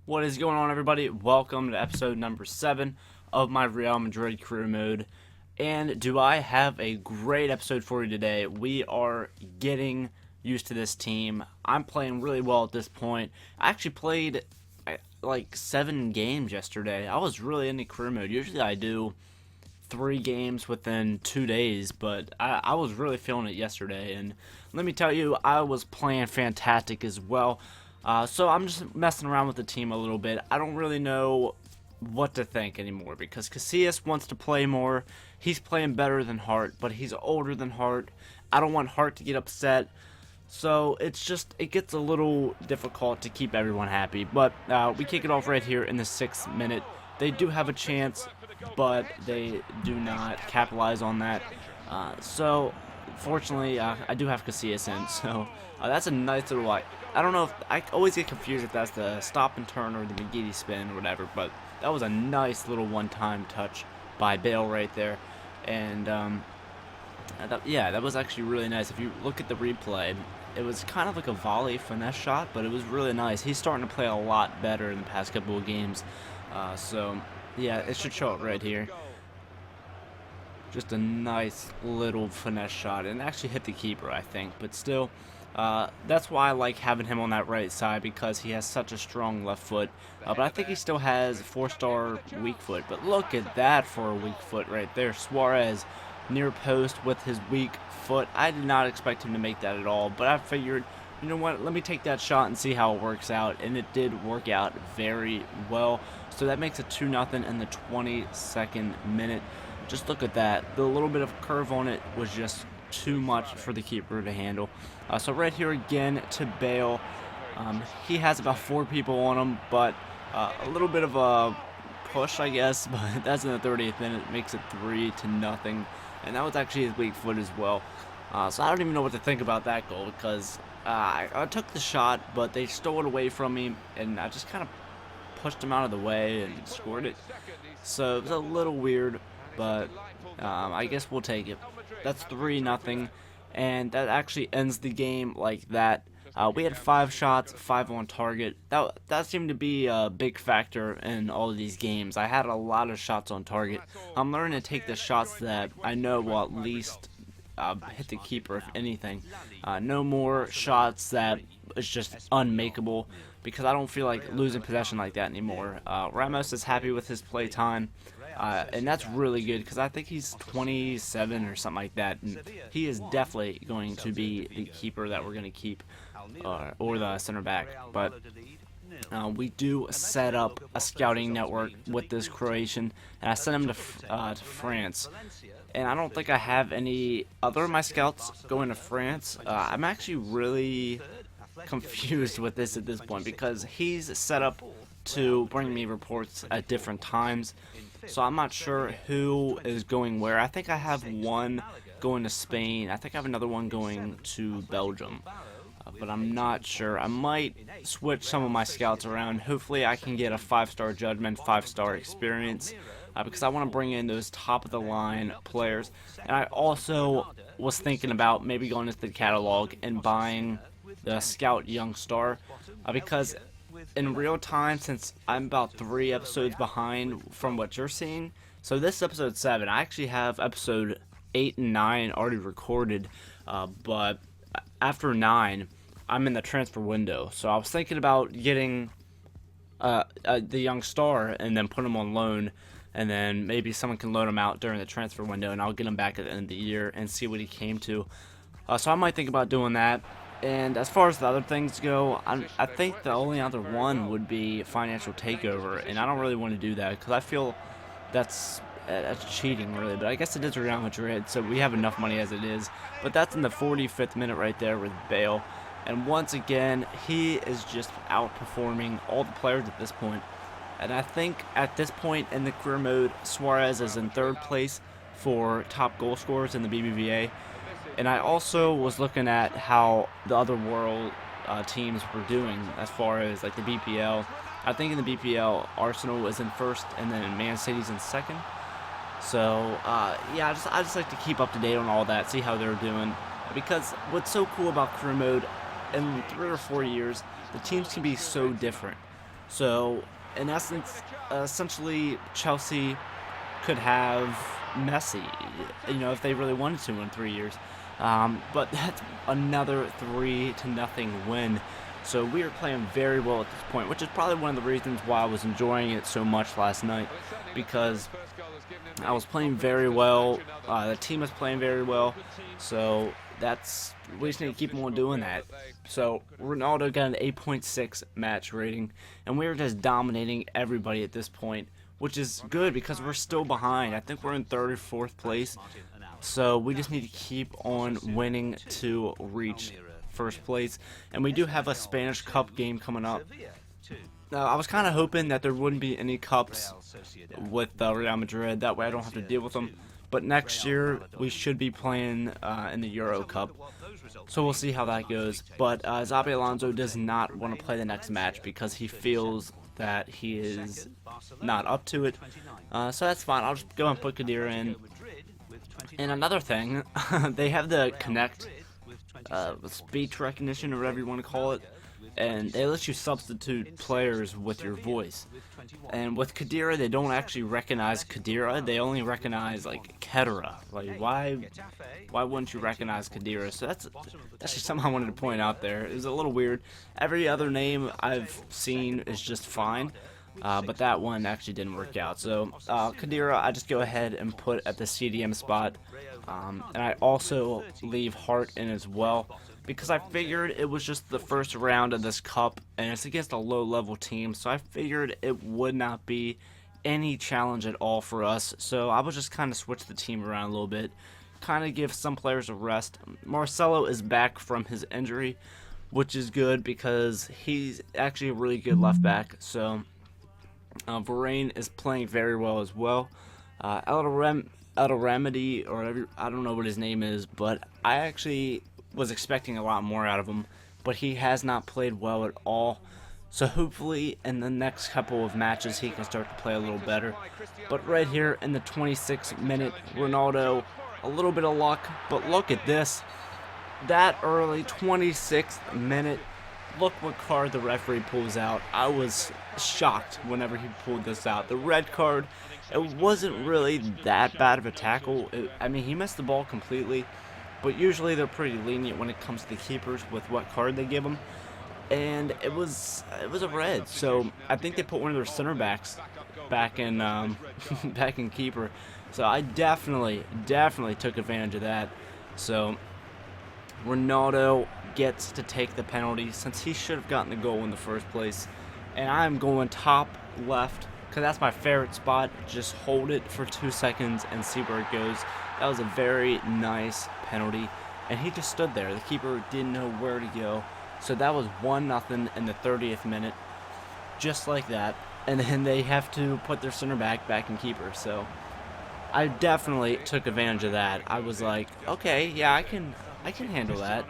What is going on, everybody? Welcome to episode number 7 of my Real Madrid Career Mode. And do I have a great episode for you today? We are getting used to this team. I'm playing really well at this point. I actually played like 7 games yesterday. I was really into career mode. Usually I do 3 games within 2 days, but I was really feeling it yesterday. And let me tell you, I was playing fantastic as well. So I'm just messing around with the team a little bit. I don't really know what to think anymore because Casillas wants to play more. He's playing better than Hart, but he's older than Hart. I don't want Hart to get upset. So it gets a little difficult to keep everyone happy. But we kick it off right here in the 6th minute. They do have a chance, but they do not capitalize on that. So fortunately, I do have Casillas in. So that's a nice little I don't know if I always get confused if that's the stop and turn or the McGeady spin or whatever, but that was a nice little one-time touch by Bale right there, and that was actually really nice. If you look at the replay, it was kind of like a volley finesse shot, but it was really nice. He's starting to play a lot better in the past couple of games, so yeah, it should show up right here. Just a nice little finesse shot, and actually hit the keeper, I think, but still. That's why I like having him on that right side because he has such a strong left foot. But I think he still has a 4-star weak foot. But look at that for a weak foot right there. Suarez near post with his weak foot. I did not expect him to make that at all. But I figured, you know what, let me take that shot and see how it works out. And it did work out very well. So that makes it 2-0 in the 22nd minute. Just look at that. The little bit of curve on it was just too much for the keeper to handle. So right here again to Bale. He has about 4 people on him, but a little bit of a push, I guess. But that's in the 30th minute. It makes it 3-0, and that was actually his weak foot as well. So I don't even know what to think about that goal because I took the shot, but they stole it away from me, and I just kind of pushed him out of the way and scored it. So it was a little weird, but I guess we'll take it. That's 3-0, and that actually ends the game like that. We had 5 shots, 5 on target. That seemed to be a big factor in all of these games. I had a lot of shots on target. I'm learning to take the shots that I know will at least hit the keeper, if anything. No more shots that is just unmakeable because I don't feel like losing possession like that anymore. Ramos is happy with his play time. And that's really good because I think he's 27 or something like that, and he is definitely going to be the keeper that we're going to keep, or the center back. But we do set up a scouting network with this Croatian, and I sent him to France. And I don't think I have any other of my scouts going to France. I'm actually really confused with this at this point because he's set up to bring me reports at different times. So I'm not sure who is going where. I think I have one going to Spain. I think I have another one going to Belgium. But I'm not sure. I might switch some of my scouts around. Hopefully I can get a 5-star judgment, 5-star experience. Because I want to bring in those top-of-the-line players. And I also was thinking about maybe going into the catalog and buying the Scout Young Star. Because in real time, since I'm about 3 episodes behind from what you're seeing, so this is episode 7. I actually have episode 8 and 9 already recorded, but after 9, I'm in the transfer window. So I was thinking about getting the young star and then put him on loan, and then maybe someone can loan him out during the transfer window, and I'll get him back at the end of the year and see what he came to. So I might think about doing that. And as far as the other things go, I think the only other one would be financial takeover, and I don't really want to do that because I feel that's cheating, really. But I guess it is Real Madrid, so we have enough money as it is. But that's in the 45th minute right there with Bale, and once again, he is just outperforming all the players at this point. And I think at this point in the career mode, Suarez is in 3rd place for top goal scorers in the BBVA. And I also was looking at how the other world teams were doing as far as like the BPL. I think in the BPL, Arsenal is in 1st, and then Man City's in 2nd. So yeah, I just like to keep up to date on all that, see how they're doing. Because what's so cool about career mode, in 3 or 4 years, the teams can be so different. So in essence, essentially Chelsea could have Messi, if they really wanted to in 3 years. But that's another 3-0 win. So we are playing very well at this point, which is probably one of the reasons why I was enjoying it so much last night, because I was playing very well. The team is playing very well. So we just need to keep on doing that. So Ronaldo got an 8.6 match rating, and we were just dominating everybody at this point, which is good because we're still behind. I think we're in third or fourth place. So we just need to keep on winning to reach first place. And we do have a Spanish Cup game coming up. Now, I was kind of hoping that there wouldn't be any cups with Real Madrid. That way I don't have to deal with them. But next year, we should be playing in the Euro Cup. So we'll see how that goes. But Xabi Alonso does not want to play the next match because he feels that he is not up to it. So that's fine. I'll just go and put Khedira in. And another thing, they have the Connect speech recognition or whatever you want to call it. And they let you substitute players with your voice. And with Khedira, they don't actually recognize Khedira. They only recognize, like, Khedira. Like, why wouldn't you recognize Khedira? So that's just something I wanted to point out there. It was a little weird. Every other name I've seen is just fine. But that one actually didn't work out. So, Khedira, I just go ahead and put at the CDM spot. And I also leave Hart in as well, because I figured it was just the first round of this cup, and it's against a low-level team, so I figured it would not be any challenge at all for us. So I would just kind of switch the team around a little bit, kind of give some players a rest. Marcelo is back from his injury, which is good because he's actually a really good left back. So Varane is playing very well as well. Remedy, or whatever, I don't know what his name is, but I actually was expecting a lot more out of him, but he has not played well at all. So hopefully in the next couple of matches he can start to play a little better. But right here in the 26th minute, Ronaldo, a little bit of luck, but look at this. That early 26th minute, look what card the referee pulls out. I was shocked whenever he pulled this out. The red card, it wasn't really that bad of a tackle. I mean, he missed the ball completely, but usually they're pretty lenient when it comes to the keepers with what card they give them. And it was a red. So I think they put one of their center backs back in back in keeper. So I definitely took advantage of that. So Ronaldo gets to take the penalty since he should have gotten the goal in the first place. And I'm going top left because that's my favorite spot. Just hold it for 2 seconds and see where it goes. That was a very nice penalty, and he just stood there. The keeper didn't know where to go. So that was 1-0 in the 30th minute, just like that. And then they have to put their center back in keeper. So I definitely took advantage of that. I was like, okay, yeah, I can handle that.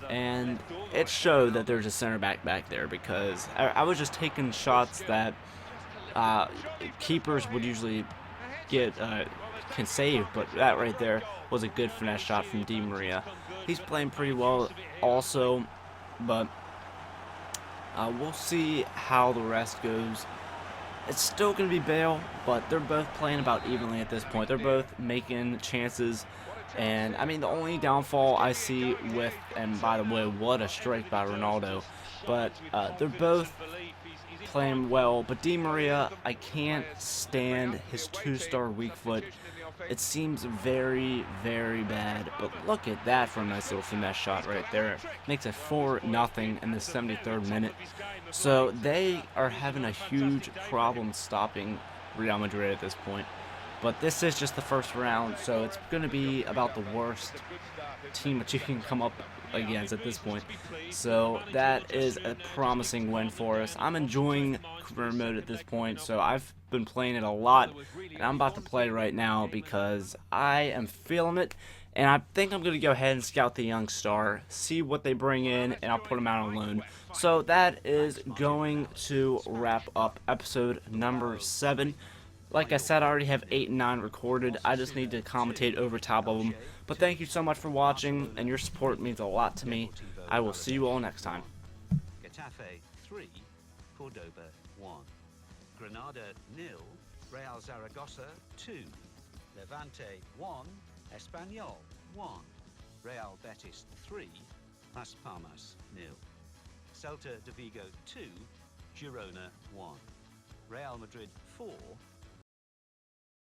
And it showed that there's a center back there, because I was just taking shots that keepers would usually can save, but that right there was a good finesse shot from Di Maria. He's playing pretty well also, but we'll see how the rest goes. It's still going to be Bale, but they're both playing about evenly at this point. They're both making chances, and I mean, the only downfall I see with, and by the way, what a strike by Ronaldo, but they're both playing well. But Di Maria, I can't stand his 2-star weak foot. It seems very, very bad. But look at that for a nice little finesse shot right there. Makes it 4-0 in the 73rd minute. So they are having a huge problem stopping Real Madrid at this point. But this is just the first round, so it's going to be about the worst team that you can come up against at this point. So that is a promising win for us. I'm enjoying career mode at this point, so I've been playing it a lot, and I'm about to play right now because I am feeling it. And I think I'm going to go ahead and scout the young star, see what they bring in, and I'll put them out on loan. So that is going to wrap up episode number 7. Like I said, I already have 8 and 9 recorded. I just need to commentate over top of them. But thank you so much for watching, and your support means a lot to me. I will see you all next time. Cordoba 1. Granada 0, Real Zaragoza 2. Levante 1, Espanyol 1. Real Betis 3, Las Palmas 0. Celta de Vigo 2, Girona 1. Real Madrid 4,